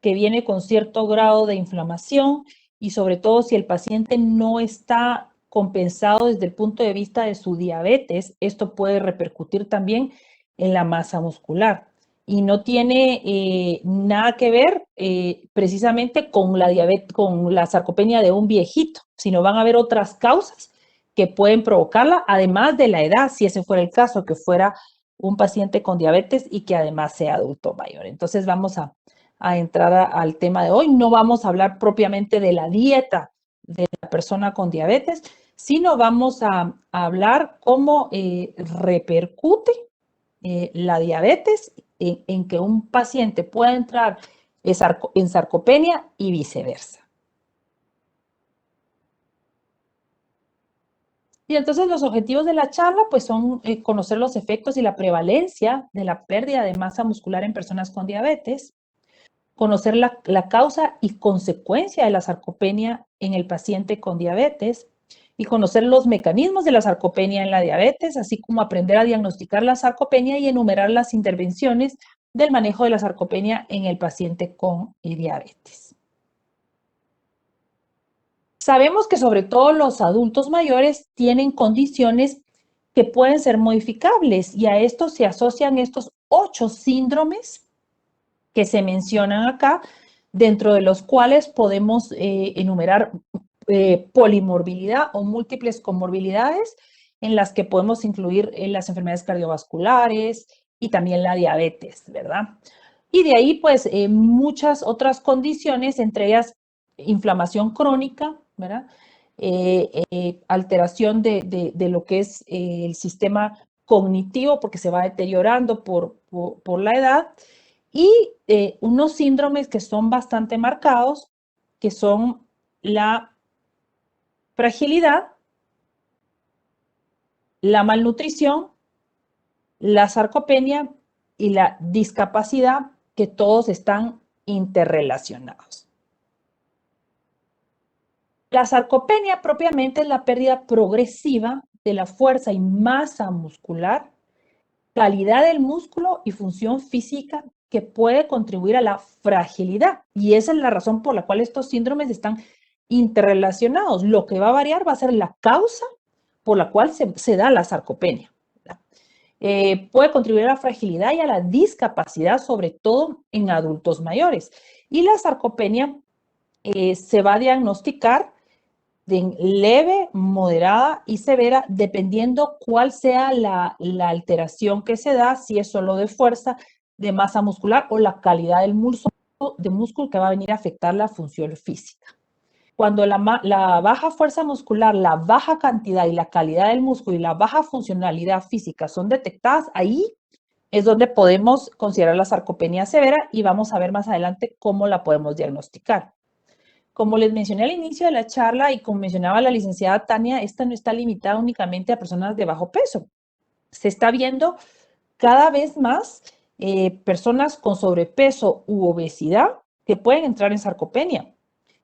que viene con cierto grado de inflamación y sobre todo si el paciente no está compensado desde el punto de vista de su diabetes, esto puede repercutir también en la masa muscular y no tiene nada que ver precisamente con la diabetes, con la sarcopenia de un viejito, sino van a haber otras causas que pueden provocarla, además de la edad, si ese fuera el caso, que fuera un paciente con diabetes y que además sea adulto mayor. Entonces vamos a entrar al tema de hoy. No vamos a hablar propiamente de la dieta de la persona con diabetes, sino vamos a hablar cómo repercute la diabetes en que un paciente pueda entrar en sarcopenia y viceversa. Y entonces los objetivos de la charla pues son conocer los efectos y la prevalencia de la pérdida de masa muscular en personas con diabetes, conocer la causa y consecuencia de la sarcopenia en el paciente con diabetes y conocer los mecanismos de la sarcopenia en la diabetes, así como aprender a diagnosticar la sarcopenia y enumerar las intervenciones del manejo de la sarcopenia en el paciente con diabetes. Sabemos que sobre todo los adultos mayores tienen condiciones que pueden ser modificables y a esto se asocian estos 8 síndromes que se mencionan acá, dentro de los cuales podemos enumerar polimorbilidad o múltiples comorbilidades en las que podemos incluir las enfermedades cardiovasculares y también la diabetes, ¿verdad? Y de ahí, pues, muchas otras condiciones, entre ellas inflamación crónica, ¿verdad? Alteración de lo que es el sistema cognitivo porque se va deteriorando por la edad y unos síndromes que son bastante marcados, que son la fragilidad, la malnutrición, la sarcopenia y la discapacidad, que todos están interrelacionados. La sarcopenia propiamente es la pérdida progresiva de la fuerza y masa muscular, calidad del músculo y función física que puede contribuir a la fragilidad. Y esa es la razón por la cual estos síndromes están interrelacionados. Lo que va a variar va a ser la causa por la cual se da la sarcopenia. Puede contribuir a la fragilidad y a la discapacidad, sobre todo en adultos mayores. Y la sarcopenia se va a diagnosticar de leve, moderada y severa, dependiendo cuál sea la alteración que se da, si es solo de fuerza, de masa muscular o la calidad del músculo que va a venir a afectar la función física. Cuando la baja fuerza muscular, la baja cantidad y la calidad del músculo y la baja funcionalidad física son detectadas, ahí es donde podemos considerar la sarcopenia severa y vamos a ver más adelante cómo la podemos diagnosticar. Como les mencioné al inicio de la charla y como mencionaba la licenciada Tania, esta no está limitada únicamente a personas de bajo peso. Se está viendo cada vez más personas con sobrepeso u obesidad que pueden entrar en sarcopenia.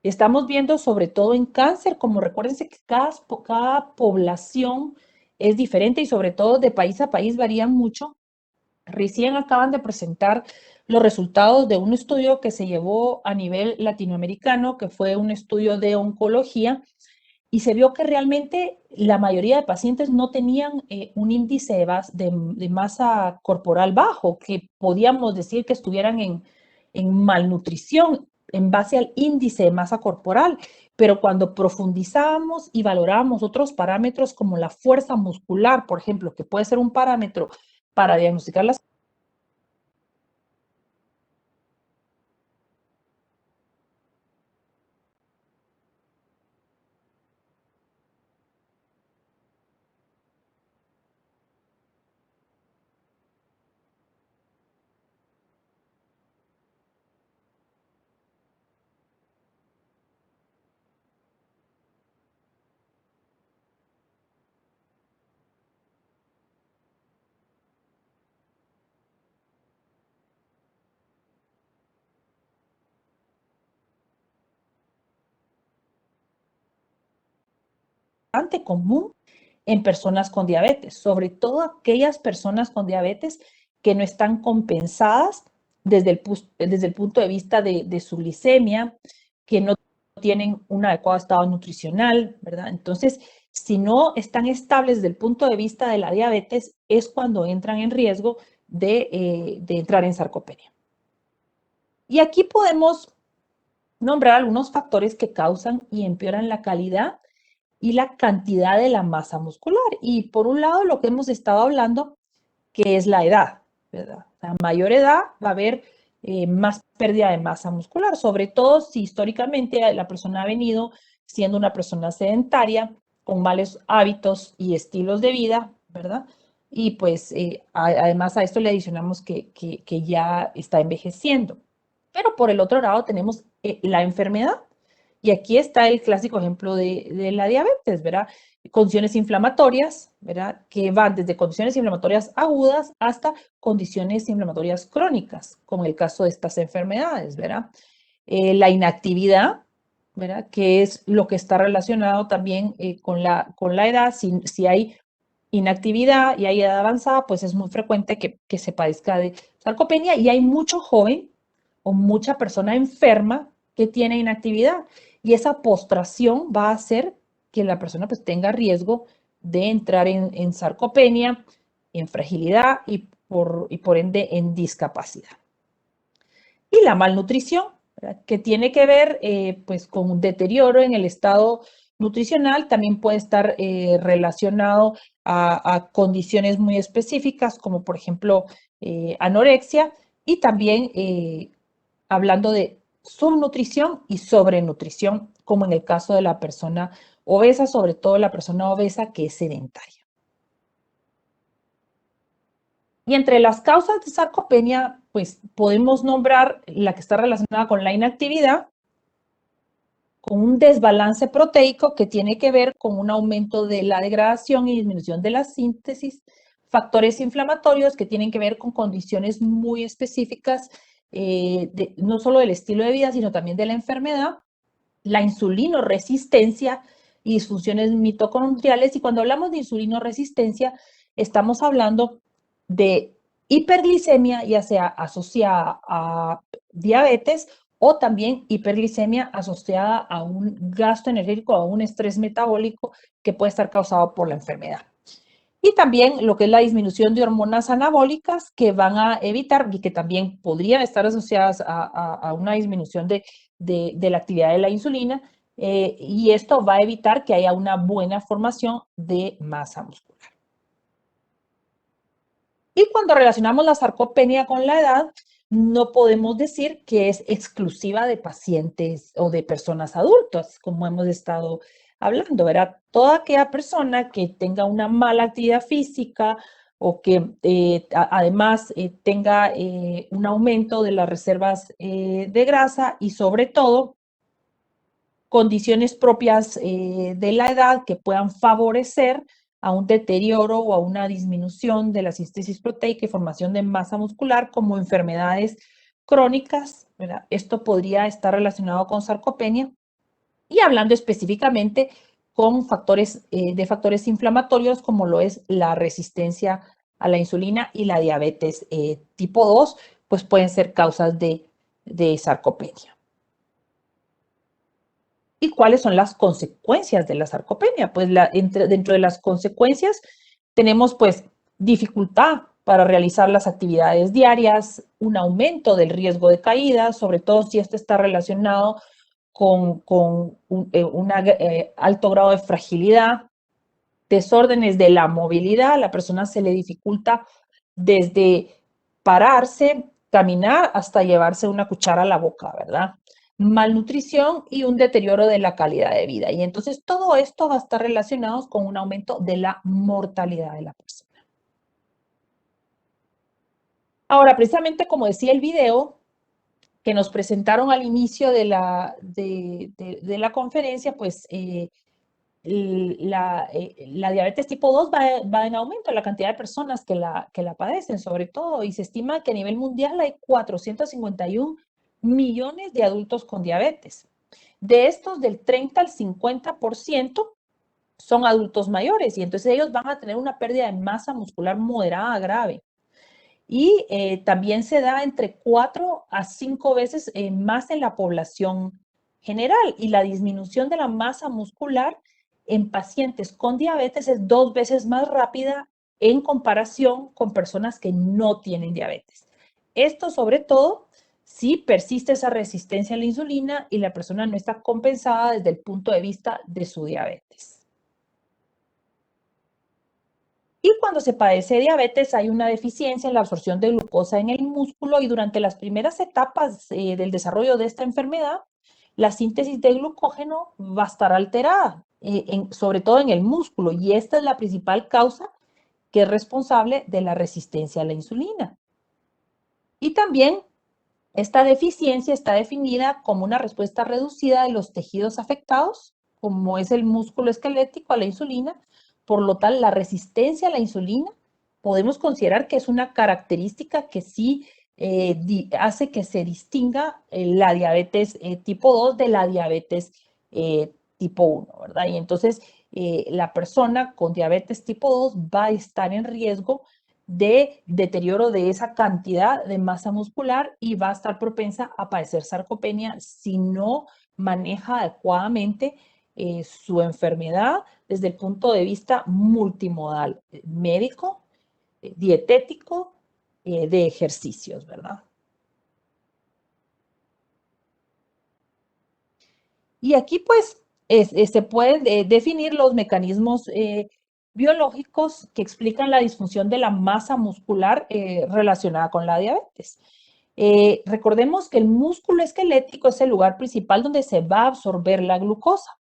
Estamos viendo sobre todo en cáncer, como recuérdense que cada población es diferente y sobre todo de país a país varían mucho. Recién acaban de presentar los resultados de un estudio que se llevó a nivel latinoamericano, que fue un estudio de oncología, y se vio que realmente la mayoría de pacientes no tenían un índice de masa corporal bajo, que podíamos decir que estuvieran en malnutrición en base al índice de masa corporal. Pero cuando profundizábamos y valorábamos otros parámetros como la fuerza muscular, por ejemplo, que puede ser un parámetro para diagnosticar las bastante común en personas con diabetes, sobre todo aquellas personas con diabetes que no están compensadas desde el punto de vista de su glicemia, que no tienen un adecuado estado nutricional, ¿verdad? Entonces, si no están estables desde el punto de vista de la diabetes, es cuando entran en riesgo de entrar en sarcopenia. Y aquí podemos nombrar algunos factores que causan y empeoran la calidad y la cantidad de la masa muscular. Y por un lado, lo que hemos estado hablando, que es la edad, ¿verdad? A mayor edad va a haber más pérdida de masa muscular, sobre todo si históricamente la persona ha venido siendo una persona sedentaria, con malos hábitos y estilos de vida, ¿verdad? Y pues además a esto le adicionamos que ya está envejeciendo. Pero por el otro lado tenemos la enfermedad. Y aquí está el clásico ejemplo de la diabetes, ¿verdad? Condiciones inflamatorias, ¿verdad? Que van desde condiciones inflamatorias agudas hasta condiciones inflamatorias crónicas, como el caso de estas enfermedades, ¿verdad? La inactividad, ¿verdad? Que es lo que está relacionado también con la edad. Si hay inactividad y hay edad avanzada, pues es muy frecuente que se padezca de sarcopenia y hay mucho joven o mucha persona enferma que tiene inactividad y esa postración va a hacer que la persona pues tenga riesgo de entrar en sarcopenia, en fragilidad y por ende en discapacidad. Y la malnutrición, ¿verdad? Que tiene que ver pues con un deterioro en el estado nutricional, también puede estar relacionado a condiciones muy específicas como por ejemplo anorexia y también hablando de subnutrición y sobrenutrición, como en el caso de la persona obesa, sobre todo la persona obesa que es sedentaria. Y entre las causas de sarcopenia, pues podemos nombrar la que está relacionada con la inactividad, con un desbalance proteico que tiene que ver con un aumento de la degradación y disminución de la síntesis, factores inflamatorios que tienen que ver con condiciones muy específicas, no solo del estilo de vida, sino también de la enfermedad, la insulinoresistencia y disfunciones mitocondriales. Y cuando hablamos de insulinoresistencia, estamos hablando de hiperglicemia, ya sea asociada a diabetes o también hiperglicemia asociada a un gasto energético, a un estrés metabólico que puede estar causado por la enfermedad. Y también lo que es la disminución de hormonas anabólicas que van a evitar y que también podrían estar asociadas a una disminución de la actividad de la insulina. Y esto va a evitar que haya una buena formación de masa muscular. Y cuando relacionamos la sarcopenia con la edad, no podemos decir que es exclusiva de pacientes o de personas adultas, como hemos estado hablando, ¿verdad? Toda aquella persona que tenga una mala actividad física o que además tenga un aumento de las reservas de grasa y sobre todo condiciones propias de la edad que puedan favorecer a un deterioro o a una disminución de la síntesis proteica y formación de masa muscular como enfermedades crónicas, ¿verdad? Esto podría estar relacionado con sarcopenia y hablando específicamente con factores inflamatorios como lo es la resistencia a la insulina y la diabetes tipo 2, pues pueden ser causas de sarcopenia. ¿Y cuáles son las consecuencias de la sarcopenia? Pues dentro de las consecuencias tenemos pues dificultad para realizar las actividades diarias, un aumento del riesgo de caída, sobre todo si esto está relacionado con un alto grado de fragilidad, desórdenes de la movilidad, a la persona se le dificulta desde pararse, caminar, hasta llevarse una cuchara a la boca, ¿verdad? Malnutrición y un deterioro de la calidad de vida. Y entonces todo esto va a estar relacionado con un aumento de la mortalidad de la persona. Ahora, precisamente como decía el video que nos presentaron al inicio de la conferencia, pues la diabetes tipo 2 va en aumento, la cantidad de personas que la padecen, sobre todo, y se estima que a nivel mundial hay 451 millones de adultos con diabetes. De estos, del 30 al 50% son adultos mayores y entonces ellos van a tener una pérdida de masa muscular moderada a grave. y también se da entre 4 a 5 veces más en la población general, y la disminución de la masa muscular en pacientes con diabetes es 2 veces más rápida en comparación con personas que no tienen diabetes. Esto sobre todo si persiste esa resistencia a la insulina y la persona no está compensada desde el punto de vista de su diabetes. Y cuando se padece diabetes hay una deficiencia en la absorción de glucosa en el músculo, y durante las primeras etapas del desarrollo de esta enfermedad, la síntesis de glucógeno va a estar alterada, sobre todo en el músculo, y esta es la principal causa que es responsable de la resistencia a la insulina. Y también esta deficiencia está definida como una respuesta reducida de los tejidos afectados, como es el músculo esquelético, a la insulina. Por lo tal, la resistencia a la insulina podemos considerar que es una característica que sí hace que se distinga la diabetes tipo 2 de la diabetes tipo 1, ¿verdad? Y entonces la persona con diabetes tipo 2 va a estar en riesgo de deterioro de esa cantidad de masa muscular y va a estar propensa a padecer sarcopenia si no maneja adecuadamente su enfermedad desde el punto de vista multimodal, médico, dietético, de ejercicios, ¿verdad? Y aquí pues se pueden definir los mecanismos biológicos que explican la disfunción de la masa muscular relacionada con la diabetes. Recordemos que el músculo esquelético es el lugar principal donde se va a absorber la glucosa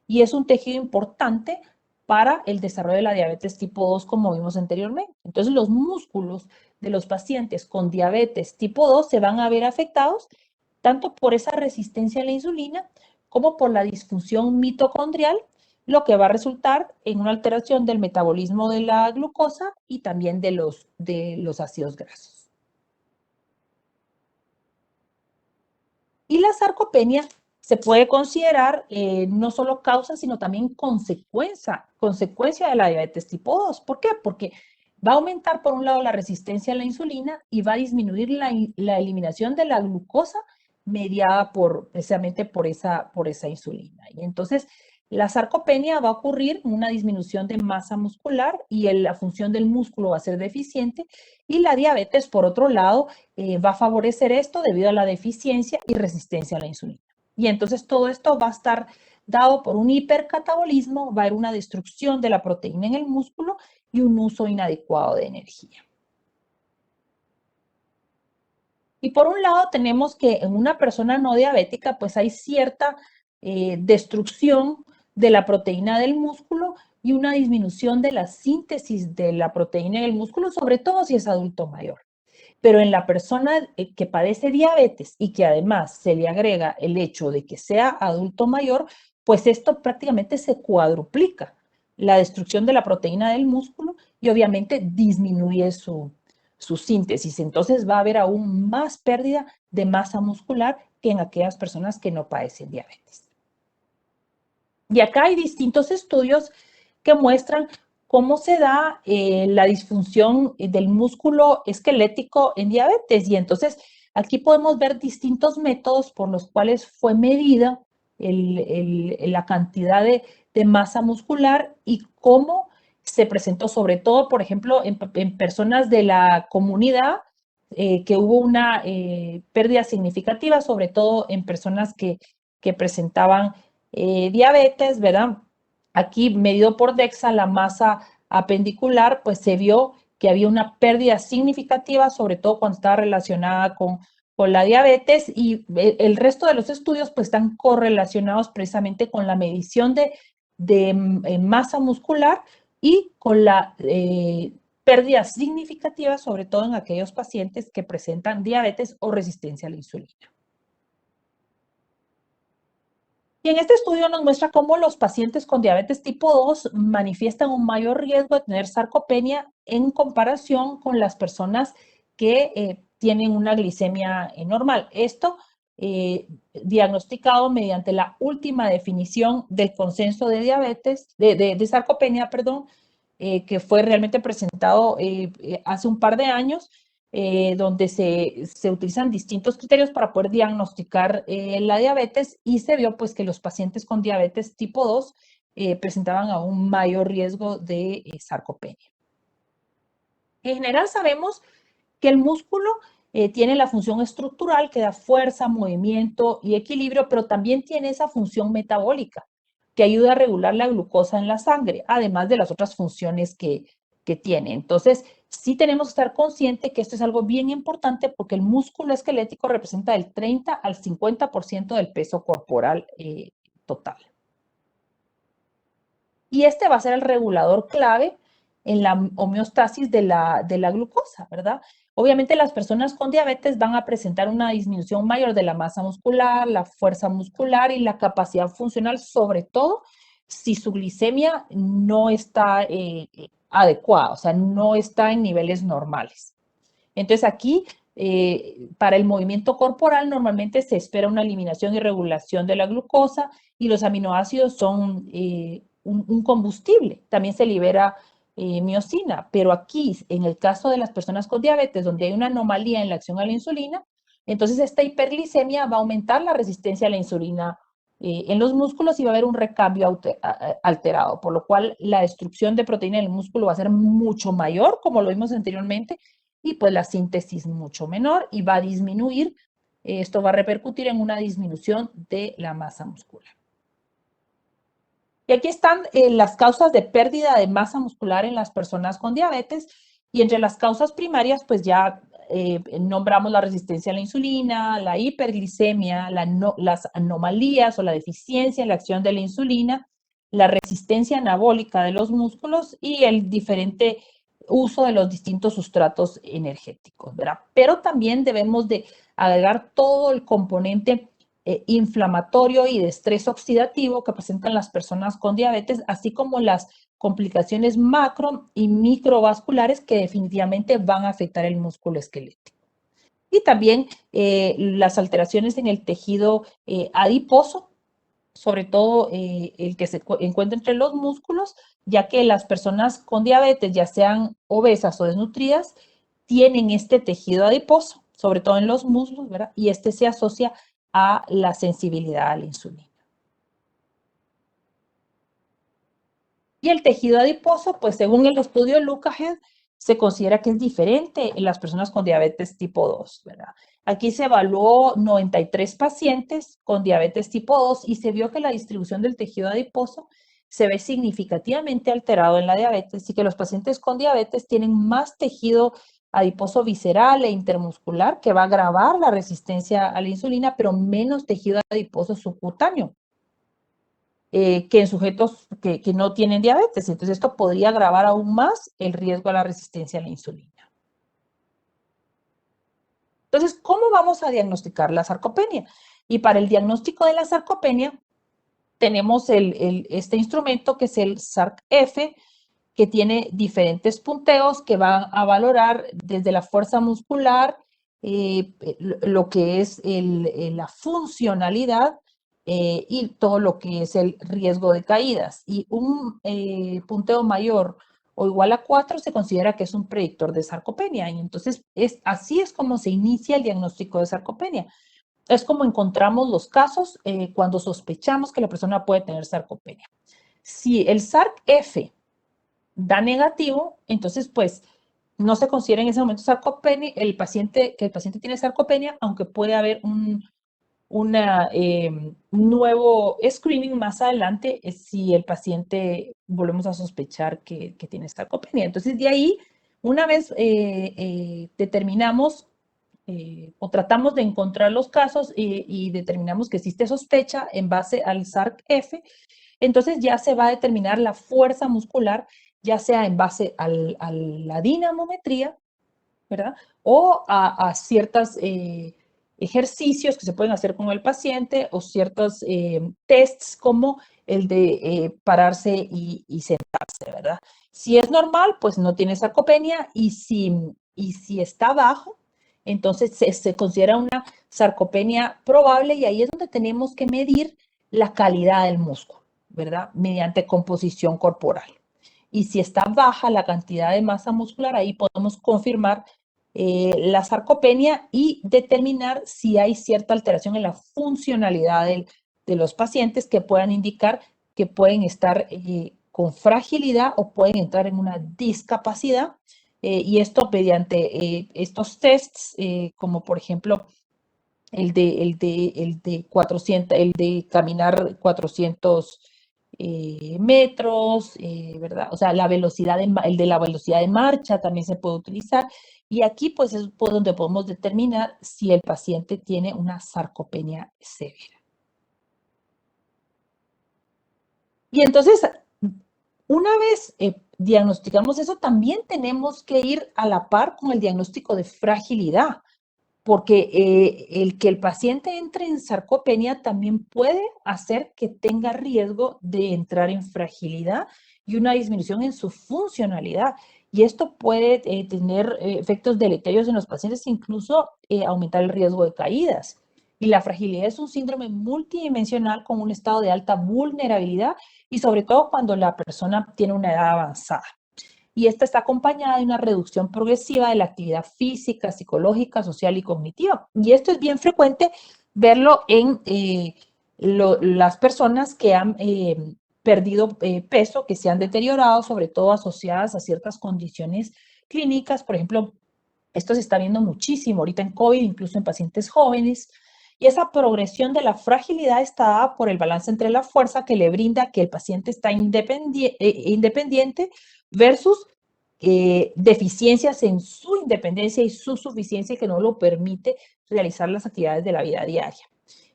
y es un tejido importante para el desarrollo de la diabetes tipo 2, como vimos anteriormente. Entonces, los músculos de los pacientes con diabetes tipo 2 se van a ver afectados tanto por esa resistencia a la insulina como por la disfunción mitocondrial, lo que va a resultar en una alteración del metabolismo de la glucosa y también de los ácidos grasos. Y la sarcopenia se puede considerar no solo causa, sino también consecuencia de la diabetes tipo 2. ¿Por qué? Porque va a aumentar, por un lado, la resistencia a la insulina y va a disminuir la eliminación de la glucosa mediada precisamente por esa insulina. Y entonces, la sarcopenia va a ocurrir una disminución de masa muscular y la función del músculo va a ser deficiente, y la diabetes, por otro lado, va a favorecer esto debido a la deficiencia y resistencia a la insulina. Y entonces todo esto va a estar dado por un hipercatabolismo, va a haber una destrucción de la proteína en el músculo y un uso inadecuado de energía. Y por un lado tenemos que en una persona no diabética pues hay cierta destrucción de la proteína del músculo y una disminución de la síntesis de la proteína en el músculo, sobre todo si es adulto mayor. Pero en la persona que padece diabetes y que además se le agrega el hecho de que sea adulto mayor, pues esto prácticamente se cuadruplica la destrucción de la proteína del músculo y obviamente disminuye su síntesis. Entonces va a haber aún más pérdida de masa muscular que en aquellas personas que no padecen diabetes. Y acá hay distintos estudios que muestran cómo se da la disfunción del músculo esquelético en diabetes. Y entonces aquí podemos ver distintos métodos por los cuales fue medida la cantidad de masa muscular y cómo se presentó, sobre todo, por ejemplo, en personas de la comunidad, que hubo una pérdida significativa, sobre todo en personas que presentaban diabetes, ¿verdad? Aquí medido por DEXA la masa apendicular, pues se vio que había una pérdida significativa, sobre todo cuando estaba relacionada con la diabetes, y el resto de los estudios pues están correlacionados precisamente con la medición de masa muscular y con la pérdida significativa, sobre todo en aquellos pacientes que presentan diabetes o resistencia a la insulina. Y en este estudio nos muestra cómo los pacientes con diabetes tipo 2 manifiestan un mayor riesgo de tener sarcopenia en comparación con las personas que tienen una glicemia normal. Esto diagnosticado mediante la última definición del consenso de diabetes, de sarcopenia, perdón, que fue realmente presentado hace un par de años, donde se utilizan distintos criterios para poder diagnosticar la diabetes y se vio pues que los pacientes con diabetes tipo 2 presentaban aún mayor riesgo de sarcopenia. En general sabemos que el músculo tiene la función estructural que da fuerza, movimiento y equilibrio, pero también tiene esa función metabólica que ayuda a regular la glucosa en la sangre, además de las otras funciones que tiene. Entonces, sí tenemos que estar conscientes que esto es algo bien importante porque el músculo esquelético representa del 30 al 50% del peso corporal total. Y este va a ser el regulador clave en la homeostasis de la glucosa, ¿verdad? Obviamente las personas con diabetes van a presentar una disminución mayor de la masa muscular, la fuerza muscular y la capacidad funcional, sobre todo si su glicemia no está adecuada, o sea, no está en niveles normales. Entonces aquí, para el movimiento corporal, normalmente se espera una eliminación y regulación de la glucosa y los aminoácidos son un combustible. También se libera miocina, pero aquí, en el caso de las personas con diabetes, donde hay una anomalía en la acción a la insulina, entonces esta hiperglicemia va a aumentar la resistencia a la insulina en los músculos y va a haber un recambio alterado, por lo cual la destrucción de proteína en el músculo va a ser mucho mayor, como lo vimos anteriormente, y pues la síntesis mucho menor y va a disminuir. Esto va a repercutir en una disminución de la masa muscular. Y aquí están las causas de pérdida de masa muscular en las personas con diabetes. Y entre las causas primarias, pues ya nombramos la resistencia a la insulina, la hiperglicemia, las anomalías o la deficiencia en la acción de la insulina, la resistencia anabólica de los músculos y el diferente uso de los distintos sustratos energéticos, ¿verdad? Pero también debemos de agregar todo el componente inflamatorio y de estrés oxidativo que presentan las personas con diabetes, así como las complicaciones macro y microvasculares que definitivamente van a afectar el músculo esquelético. Y también las alteraciones en el tejido adiposo, sobre todo el que se encuentra entre los músculos, ya que las personas con diabetes, ya sean obesas o desnutridas, tienen este tejido adiposo, sobre todo en los muslos, ¿verdad? Y este se asocia a la sensibilidad a la insulina. Y el tejido adiposo, pues según el estudio Lucahead, se considera que es diferente en las personas con diabetes tipo 2, ¿verdad? Aquí se evaluó 93 pacientes con diabetes tipo 2 y se vio que la distribución del tejido adiposo se ve significativamente alterado en la diabetes y que los pacientes con diabetes tienen más tejido adiposo visceral e intermuscular que va a agravar la resistencia a la insulina, pero menos tejido adiposo subcutáneo que en sujetos que no tienen diabetes. Entonces, esto podría agravar aún más el riesgo a la resistencia a la insulina. Entonces, ¿cómo vamos a diagnosticar la sarcopenia? Y para el diagnóstico de la sarcopenia, tenemos este instrumento que es el SARC-F, que tiene diferentes punteos que van a valorar desde la fuerza muscular, lo que es la funcionalidad y todo lo que es el riesgo de caídas. Y un punteo mayor o igual a 4 se considera que es un predictor de sarcopenia. Y entonces así es como se inicia el diagnóstico de sarcopenia. Es como encontramos los casos cuando sospechamos que la persona puede tener sarcopenia. Si el SARC-F da negativo, entonces pues no se considera en ese momento sarcopenia, que el paciente tiene sarcopenia, aunque puede haber un nuevo screening más adelante si el paciente volvemos a sospechar que tiene sarcopenia. Entonces de ahí, una vez determinamos o tratamos de encontrar los casos y determinamos que existe sospecha en base al SARC-F, entonces ya se va a determinar la fuerza muscular, ya sea en base a la dinamometría, ¿verdad? O a ciertos ejercicios que se pueden hacer con el paciente o ciertos tests como el de pararse y sentarse, ¿verdad? Si es normal, pues no tiene sarcopenia y si está bajo, entonces se considera una sarcopenia probable y ahí es donde tenemos que medir la calidad del músculo, ¿verdad? Mediante composición corporal. Y si está baja la cantidad de masa muscular, ahí podemos confirmar la sarcopenia y determinar si hay cierta alteración en la funcionalidad de los pacientes que puedan indicar que pueden estar con fragilidad o pueden entrar en una discapacidad. Y esto mediante estos tests, como por ejemplo el de caminar 400 metros, ¿verdad? O sea, el de la velocidad de marcha también se puede utilizar. Y aquí pues es por donde podemos determinar si el paciente tiene una sarcopenia severa. Y entonces, una vez diagnosticamos eso, también tenemos que ir a la par con el diagnóstico de fragilidad, porque el que el paciente entre en sarcopenia también puede hacer que tenga riesgo de entrar en fragilidad y una disminución en su funcionalidad. Y esto puede tener efectos deleterios en los pacientes, incluso aumentar el riesgo de caídas. Y la fragilidad es un síndrome multidimensional con un estado de alta vulnerabilidad y sobre todo cuando la persona tiene una edad avanzada. Y esta está acompañada de una reducción progresiva de la actividad física, psicológica, social y cognitiva. Y esto es bien frecuente verlo en las personas que han perdido peso, que se han deteriorado, sobre todo asociadas a ciertas condiciones clínicas. Por ejemplo, esto se está viendo muchísimo ahorita en COVID, incluso en pacientes jóvenes. Y esa progresión de la fragilidad está dada por el balance entre la fuerza que le brinda que el paciente está independiente versus deficiencias en su independencia y su suficiencia que no lo permite realizar las actividades de la vida diaria.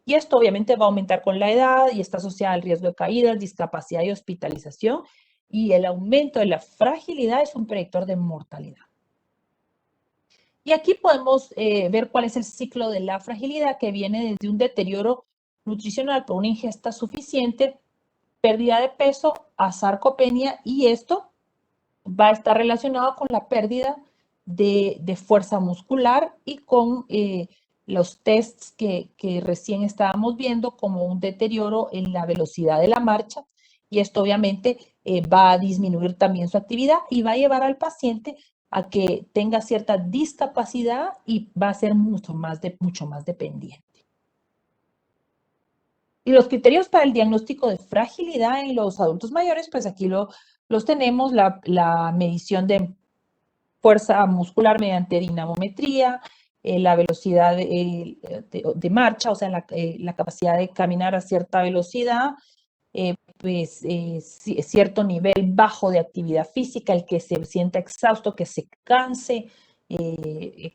Y esto obviamente va a aumentar con la edad y está asociado al riesgo de caídas, discapacidad y hospitalización. Y el aumento de la fragilidad es un predictor de mortalidad. Y aquí podemos ver cuál es el ciclo de la fragilidad que viene desde un deterioro nutricional por una ingesta suficiente, pérdida de peso, a sarcopenia, y esto va a estar relacionado con la pérdida de fuerza muscular y con los tests que recién estábamos viendo como un deterioro en la velocidad de la marcha. Y esto obviamente va a disminuir también su actividad y va a llevar al paciente a que tenga cierta discapacidad y va a ser mucho más dependiente. Y los criterios para el diagnóstico de fragilidad en los adultos mayores, pues aquí los tenemos, la medición de fuerza muscular mediante dinamometría, la velocidad de marcha, o sea, la capacidad de caminar a cierta velocidad, pues cierto nivel bajo de actividad física, el que se sienta exhausto, que se canse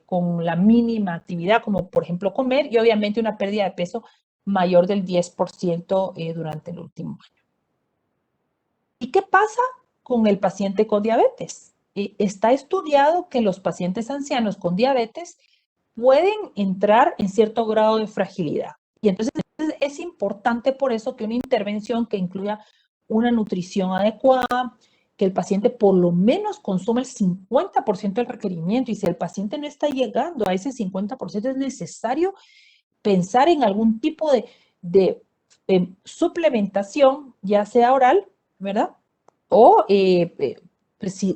con la mínima actividad, como por ejemplo comer, y obviamente una pérdida de peso mayor del 10% durante el último año. ¿Y qué pasa con el paciente con diabetes? Está estudiado que los pacientes ancianos con diabetes pueden entrar en cierto grado de fragilidad. Y entonces es importante por eso que una intervención que incluya una nutrición adecuada, que el paciente por lo menos consuma el 50% del requerimiento. Y si el paciente no está llegando a ese 50%, es necesario pensar en algún tipo de suplementación, ya sea oral, ¿verdad? O pues si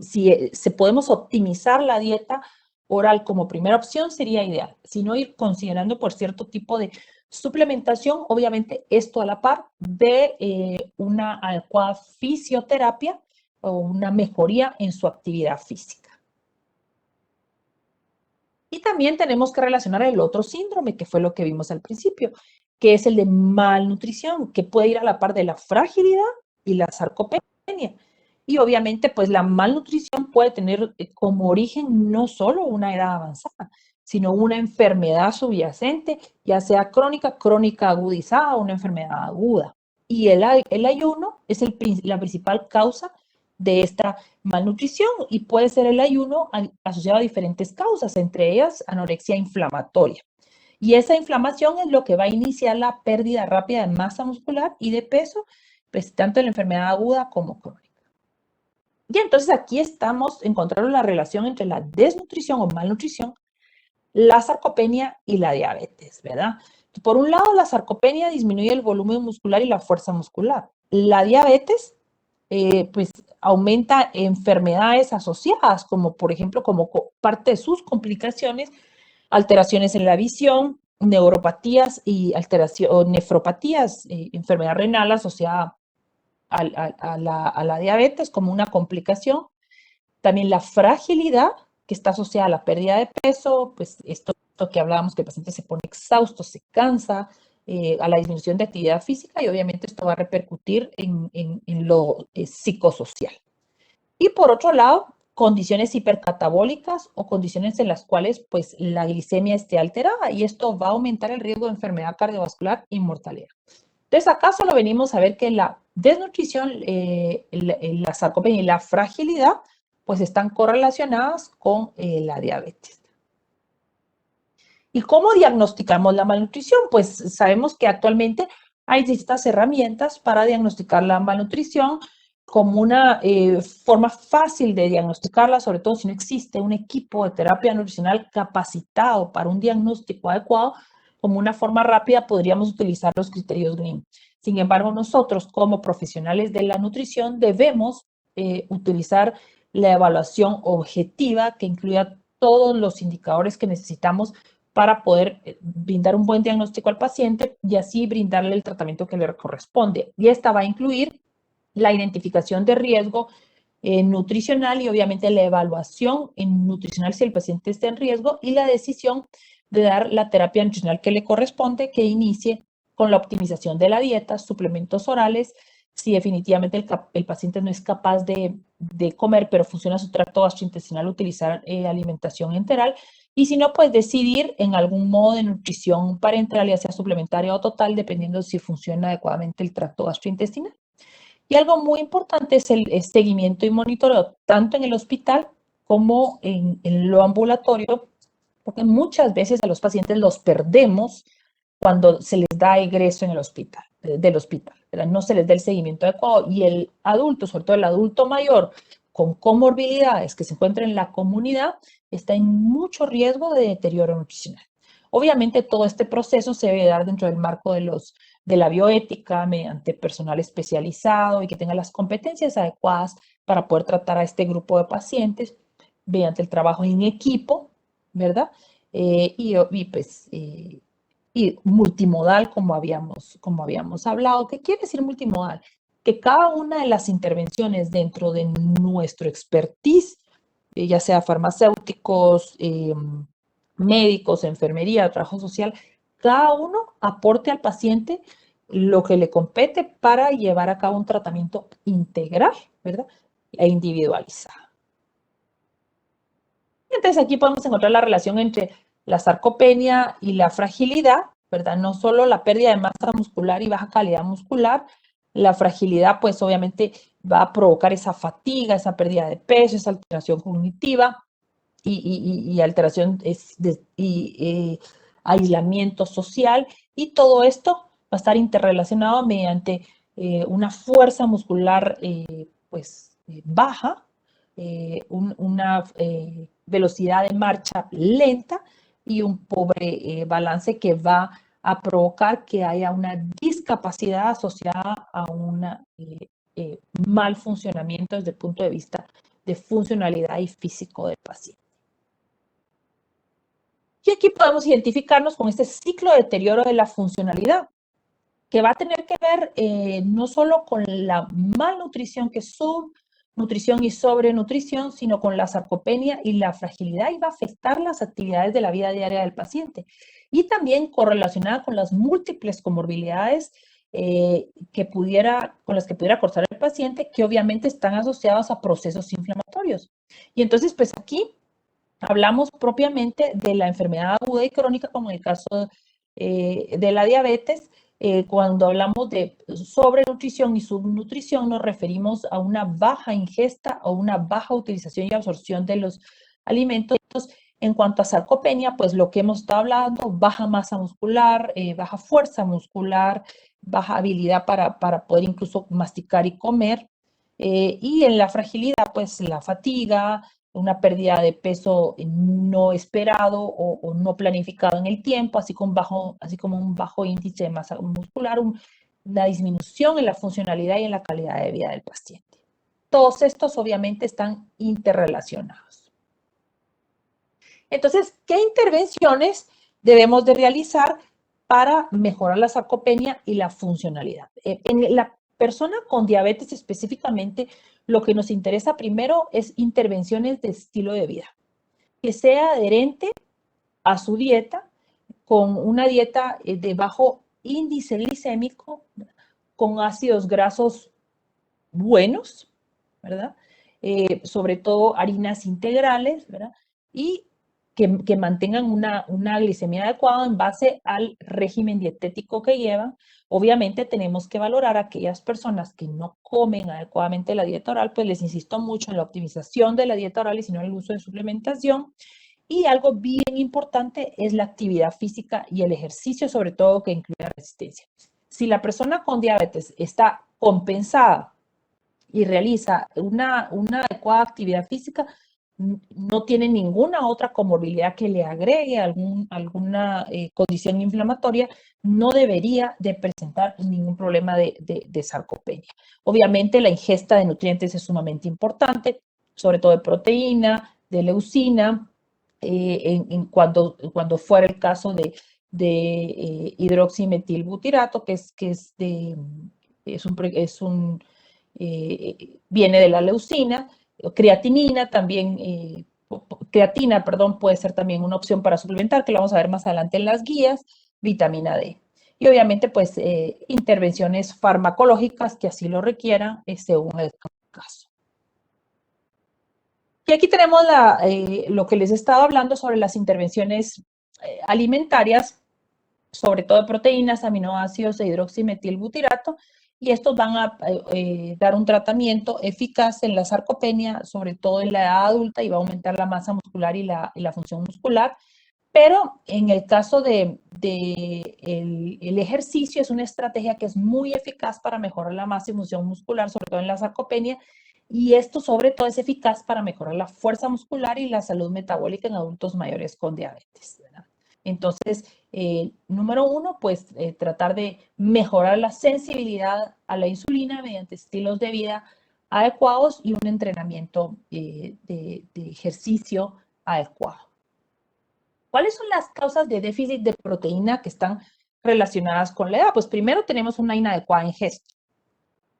se podemos optimizar la dieta oral como primera opción, sería ideal. Si no, ir considerando por cierto tipo de suplementación, obviamente esto a la par de una adecuada fisioterapia o una mejoría en su actividad física. Y también tenemos que relacionar el otro síndrome, que fue lo que vimos al principio, que es el de malnutrición, que puede ir a la par de la fragilidad y la sarcopenia. Y obviamente, pues la malnutrición puede tener como origen no solo una edad avanzada, sino una enfermedad subyacente, ya sea crónica, crónica agudizada o una enfermedad aguda. Y el ayuno es la principal causa de esta malnutrición y puede ser el ayuno asociado a diferentes causas, entre ellas anorexia inflamatoria. Y esa inflamación es lo que va a iniciar la pérdida rápida de masa muscular y de peso, pues tanto en la enfermedad aguda como crónica. Y entonces aquí estamos encontrando la relación entre la desnutrición o malnutrición, la sarcopenia y la diabetes, ¿verdad? Por un lado, la sarcopenia disminuye el volumen muscular y la fuerza muscular. La diabetes pues aumenta enfermedades asociadas, como por ejemplo, como parte de sus complicaciones, alteraciones en la visión, neuropatías y nefropatías, enfermedad renal asociada a la diabetes como una complicación. También la fragilidad, que está asociada a la pérdida de peso, pues esto que hablábamos, que el paciente se pone exhausto, se cansa, a la disminución de actividad física, y obviamente esto va a repercutir en lo psicosocial. Y por otro lado, condiciones hipercatabólicas o condiciones en las cuales pues la glicemia esté alterada, y esto va a aumentar el riesgo de enfermedad cardiovascular y mortalidad. Entonces acá solo venimos a ver que la desnutrición, la sarcopenia y la fragilidad pues están correlacionadas con la diabetes. ¿Y cómo diagnosticamos la malnutrición? Pues sabemos que actualmente hay distintas herramientas para diagnosticar la malnutrición como una forma fácil de diagnosticarla, sobre todo si no existe un equipo de terapia nutricional capacitado para un diagnóstico adecuado. Como una forma rápida podríamos utilizar los criterios Green. Sin embargo, nosotros como profesionales de la nutrición debemos utilizar la evaluación objetiva que incluya todos los indicadores que necesitamos para poder brindar un buen diagnóstico al paciente y así brindarle el tratamiento que le corresponde. Y esta va a incluir la identificación de riesgo nutricional y obviamente la evaluación nutricional si el paciente está en riesgo y la decisión de dar la terapia nutricional que le corresponde, que inicie con la optimización de la dieta, suplementos orales. Si definitivamente el paciente no es capaz de comer, pero funciona su tracto gastrointestinal, utilizar alimentación enteral. Y si no, pues decidir en algún modo de nutrición parenteral, ya sea suplementaria o total, dependiendo si funciona adecuadamente el tracto gastrointestinal. Y algo muy importante es el seguimiento y monitoreo, tanto en el hospital como en lo ambulatorio, porque muchas veces a los pacientes los perdemos cuando se les da egreso en el hospital, del hospital, ¿verdad? No se les da el seguimiento adecuado y el adulto, sobre todo el adulto mayor con comorbilidades que se encuentra en la comunidad, está en mucho riesgo de deterioro nutricional. Obviamente todo este proceso se debe dar dentro del marco de la bioética, mediante personal especializado y que tenga las competencias adecuadas para poder tratar a este grupo de pacientes mediante el trabajo en equipo, ¿verdad? Y multimodal, como habíamos hablado. ¿Qué quiere decir multimodal? Que cada una de las intervenciones dentro de nuestro expertise, ya sea farmacéuticos, médicos, enfermería, trabajo social, cada uno aporte al paciente lo que le compete para llevar a cabo un tratamiento integral, ¿verdad? E individualizado. Entonces aquí podemos encontrar la relación entre la sarcopenia y la fragilidad, ¿verdad? No solo la pérdida de masa muscular y baja calidad muscular, la fragilidad pues obviamente va a provocar esa fatiga, esa pérdida de peso, esa alteración cognitiva y alteración aislamiento social, y todo esto va a estar interrelacionado mediante una fuerza muscular baja, una velocidad de marcha lenta y un pobre balance que va a provocar que haya una discapacidad asociada a un mal funcionamiento desde el punto de vista de funcionalidad y físico del paciente. Y aquí podemos identificarnos con este ciclo de deterioro de la funcionalidad, que va a tener que ver no solo con la malnutrición, que es subnutrición y sobrenutrición, sino con la sarcopenia y la fragilidad, y va a afectar las actividades de la vida diaria del paciente. Y también correlacionada con las múltiples comorbilidades con las que pudiera cursar el paciente, que obviamente están asociados a procesos inflamatorios. Y entonces, pues aquí hablamos propiamente de la enfermedad aguda y crónica, como en el caso de la diabetes. Cuando hablamos de sobrenutrición y subnutrición, nos referimos a una baja ingesta o una baja utilización y absorción de los alimentos. En cuanto a sarcopenia, pues lo que hemos estado hablando, baja masa muscular, baja fuerza muscular, baja habilidad para poder incluso masticar y comer. Y en la fragilidad, pues la fatiga, una pérdida de peso no esperado o no planificado en el tiempo, así como un bajo índice de masa muscular, una disminución en la funcionalidad y en la calidad de vida del paciente. todos estos obviamente están interrelacionados. Entonces, ¿qué intervenciones debemos de realizar para mejorar la sarcopenia y la funcionalidad? En la persona con diabetes específicamente, lo que nos interesa primero es intervenciones de estilo de vida, que sea adherente a su dieta, con una dieta de bajo índice glicémico, con ácidos grasos buenos, ¿verdad? Sobre todo harinas integrales, ¿verdad? Y que mantengan una glicemia adecuada en base al régimen dietético que llevan. Obviamente tenemos que valorar a aquellas personas que no comen adecuadamente la dieta oral, pues les insisto mucho en la optimización de la dieta oral y si no el uso de suplementación. Y algo bien importante es la actividad física y el ejercicio, sobre todo que incluya resistencia. Si la persona con diabetes está compensada y realiza una adecuada actividad física, no tiene ninguna otra comorbilidad que le agregue alguna condición inflamatoria, no debería de presentar ningún problema de sarcopenia. Obviamente la ingesta de nutrientes es sumamente importante, sobre todo de proteína, de leucina, cuando fuera el caso de hidroximetilbutirato, que viene de la leucina, creatinina también, creatina, perdón, puede ser también una opción para suplementar, que lo vamos a ver más adelante en las guías, vitamina D. Y obviamente, pues, intervenciones farmacológicas que así lo requieran según el caso. Y aquí tenemos lo que les he estado hablando sobre las intervenciones alimentarias, sobre todo de proteínas, aminoácidos e hidroximetilbutirato, y estos van a dar un tratamiento eficaz en la sarcopenia, sobre todo en la edad adulta, y va a aumentar la masa muscular y la función muscular. Pero en el caso el ejercicio es una estrategia que es muy eficaz para mejorar la masa y función muscular, sobre todo en la sarcopenia, y esto sobre todo es eficaz para mejorar la fuerza muscular y la salud metabólica en adultos mayores con diabetes, ¿verdad? Entonces, número uno, pues tratar de mejorar la sensibilidad a la insulina mediante estilos de vida adecuados y un entrenamiento de ejercicio adecuado. ¿Cuáles son las causas de déficit de proteína que están relacionadas con la edad? Pues primero tenemos una inadecuada ingesta.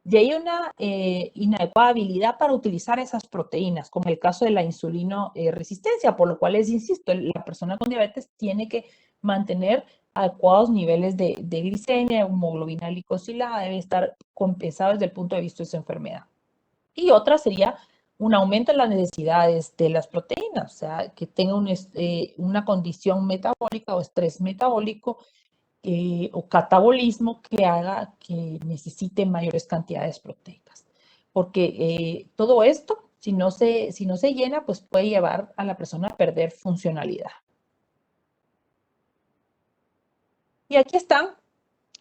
De ahí una inadecuada habilidad para utilizar esas proteínas, como el caso de la insulino resistencia, por lo cual les insisto, la persona con diabetes tiene que mantener adecuados niveles de glicemia, hemoglobina glicosilada, debe estar compensado desde el punto de vista de su enfermedad. Y otra sería un aumento en las necesidades de las proteínas, o sea, que tenga una condición metabólica o estrés metabólico o catabolismo que haga que necesite mayores cantidades proteicas. Porque todo esto, si no se llena, pues puede llevar a la persona a perder funcionalidad. Y aquí están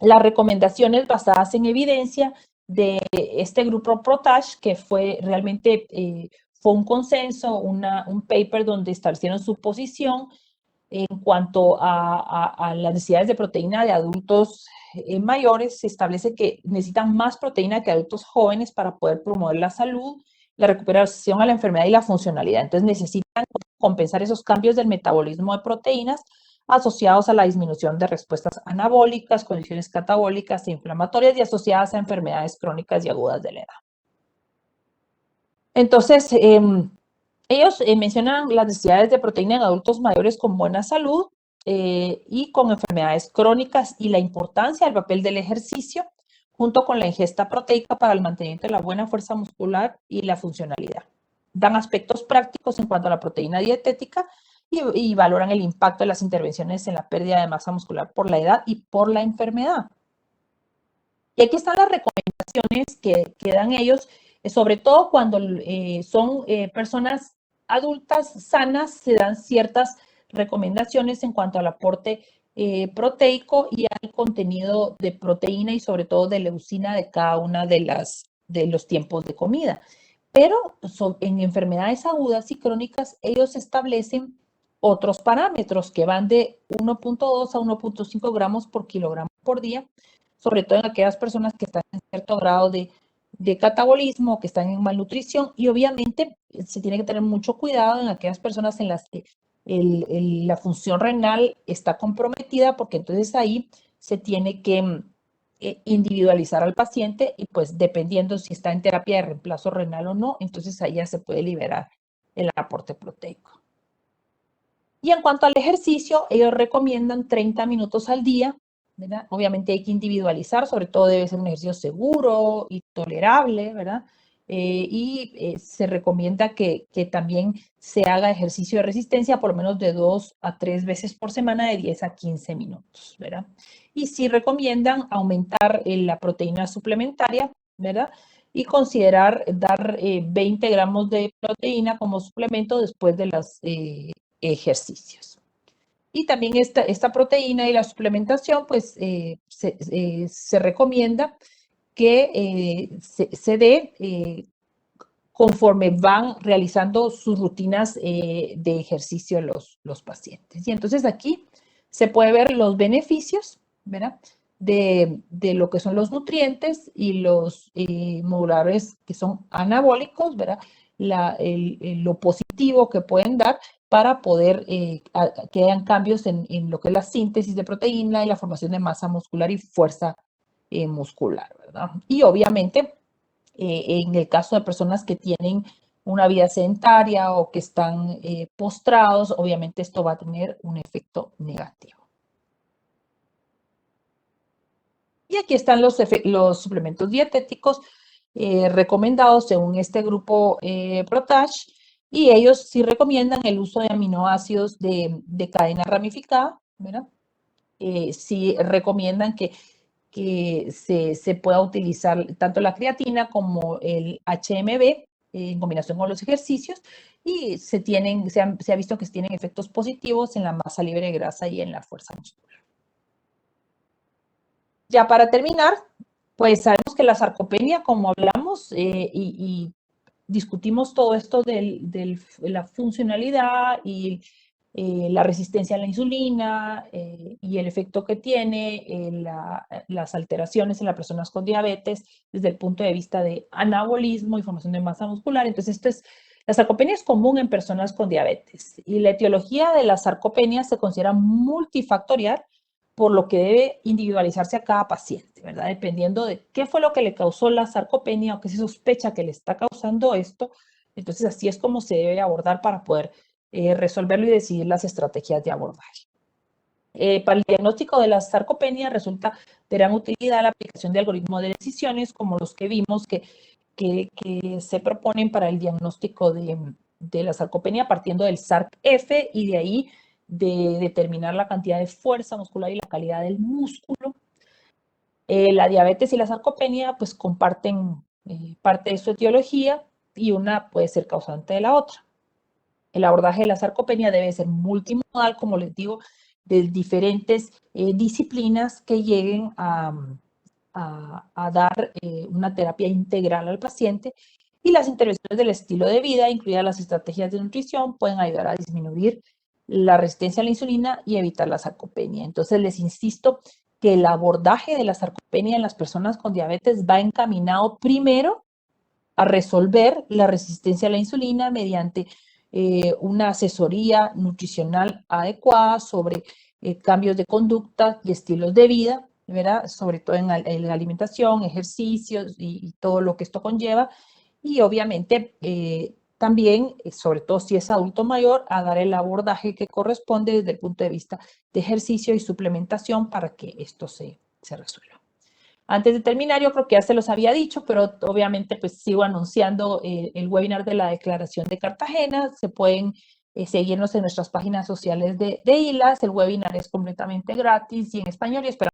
las recomendaciones basadas en evidencia de este grupo PROTASH, que fue realmente fue un consenso, un paper donde establecieron su posición en cuanto a las necesidades de proteína de adultos mayores. Se establece que necesitan más proteína que adultos jóvenes para poder promover la salud, la recuperación a la enfermedad y la funcionalidad. Entonces necesitan compensar esos cambios del metabolismo de proteínas asociados a la disminución de respuestas anabólicas, condiciones catabólicas e inflamatorias y asociadas a enfermedades crónicas y agudas de la edad. Entonces, ellos mencionan las necesidades de proteína en adultos mayores con buena salud y con enfermedades crónicas y la importancia del papel del ejercicio junto con la ingesta proteica para el mantenimiento de la buena fuerza muscular y la funcionalidad. Dan aspectos prácticos en cuanto a la proteína dietética y valoran el impacto de las intervenciones en la pérdida de masa muscular por la edad y por la enfermedad. Y aquí están las recomendaciones que dan ellos, sobre todo cuando son personas adultas sanas, se dan ciertas recomendaciones en cuanto al aporte proteico y al contenido de proteína y sobre todo de leucina de cada una de los tiempos de comida. Pero en enfermedades agudas y crónicas, ellos establecen otros parámetros que van de 1.2 a 1.5 gramos por kilogramo por día, sobre todo en aquellas personas que están en cierto grado de de catabolismo, que están en malnutrición, y obviamente se tiene que tener mucho cuidado en aquellas personas en las que la función renal está comprometida, porque entonces ahí se tiene que individualizar al paciente y pues dependiendo si está en terapia de reemplazo renal o no, entonces ahí ya se puede liberar el aporte proteico. Y en cuanto al ejercicio, ellos recomiendan 30 minutos al día, ¿verdad? Obviamente hay que individualizar, sobre todo debe ser un ejercicio seguro y tolerable, ¿verdad? Se recomienda que también se haga ejercicio de resistencia por lo menos de 2 a 3 veces por semana de 10 a 15 minutos, ¿verdad? Y sí recomiendan aumentar la proteína suplementaria, ¿verdad? Y considerar dar 20 gramos de proteína como suplemento después de los ejercicios. Y también esta proteína y la suplementación, pues se recomienda que se dé conforme van realizando sus rutinas de ejercicio los pacientes. Y entonces aquí se puede ver los beneficios, ¿verdad? De lo que son los nutrientes y los modulares que son anabólicos, ¿verdad? Lo positivo que pueden dar para poder que hayan cambios en lo que es la síntesis de proteína y la formación de masa muscular y fuerza muscular, ¿verdad? Y obviamente, en el caso de personas que tienen una vida sedentaria o que están postrados, obviamente esto va a tener un efecto negativo. Y aquí están los suplementos dietéticos recomendados según este grupo PROTACH, y ellos sí recomiendan el uso de aminoácidos de cadena ramificada, ¿verdad? Sí recomiendan que se pueda utilizar tanto la creatina como el HMB en combinación con los ejercicios, y se ha visto que tienen efectos positivos en la masa libre de grasa y en la fuerza muscular. Ya para terminar, pues sabemos que la sarcopenia, como hablamos y discutimos todo esto de la funcionalidad y la resistencia a la insulina y el efecto que tiene las alteraciones en las personas con diabetes desde el punto de vista de anabolismo y formación de masa muscular. Entonces, la sarcopenia es común en personas con diabetes y la etiología de la sarcopenia se considera multifactorial, por lo que debe individualizarse a cada paciente, ¿verdad? Dependiendo de qué fue lo que le causó la sarcopenia o qué se sospecha que le está causando esto. Entonces, así es como se debe abordar para poder resolverlo y decidir las estrategias de abordaje. Para el diagnóstico de la sarcopenia resulta de gran utilidad la aplicación de algoritmos de decisiones como los que vimos que se proponen para el diagnóstico de la sarcopenia partiendo del SARC-F y de ahí de determinar la cantidad de fuerza muscular y la calidad del músculo. La diabetes y la sarcopenia pues comparten parte de su etiología y una puede ser causante de la otra. El abordaje de la sarcopenia debe ser multimodal, como les digo, de diferentes disciplinas que lleguen a dar una terapia integral al paciente, y las intervenciones del estilo de vida, incluidas las estrategias de nutrición, pueden ayudar a disminuir la resistencia a la insulina y evitar la sarcopenia. Entonces, les insisto que el abordaje de la sarcopenia en las personas con diabetes va encaminado primero a resolver la resistencia a la insulina mediante una asesoría nutricional adecuada sobre cambios de conducta y estilos de vida, ¿verdad? Sobre todo en la alimentación, ejercicios y todo lo que esto conlleva. Y obviamente también, sobre todo si es adulto mayor, a dar el abordaje que corresponde desde el punto de vista de ejercicio y suplementación para que esto se resuelva. Antes de terminar, yo creo que ya se los había dicho, pero obviamente pues sigo anunciando el webinar de la Declaración de Cartagena. Se pueden seguirnos en nuestras páginas sociales de ILAS. El webinar es completamente gratis y en español y esperamos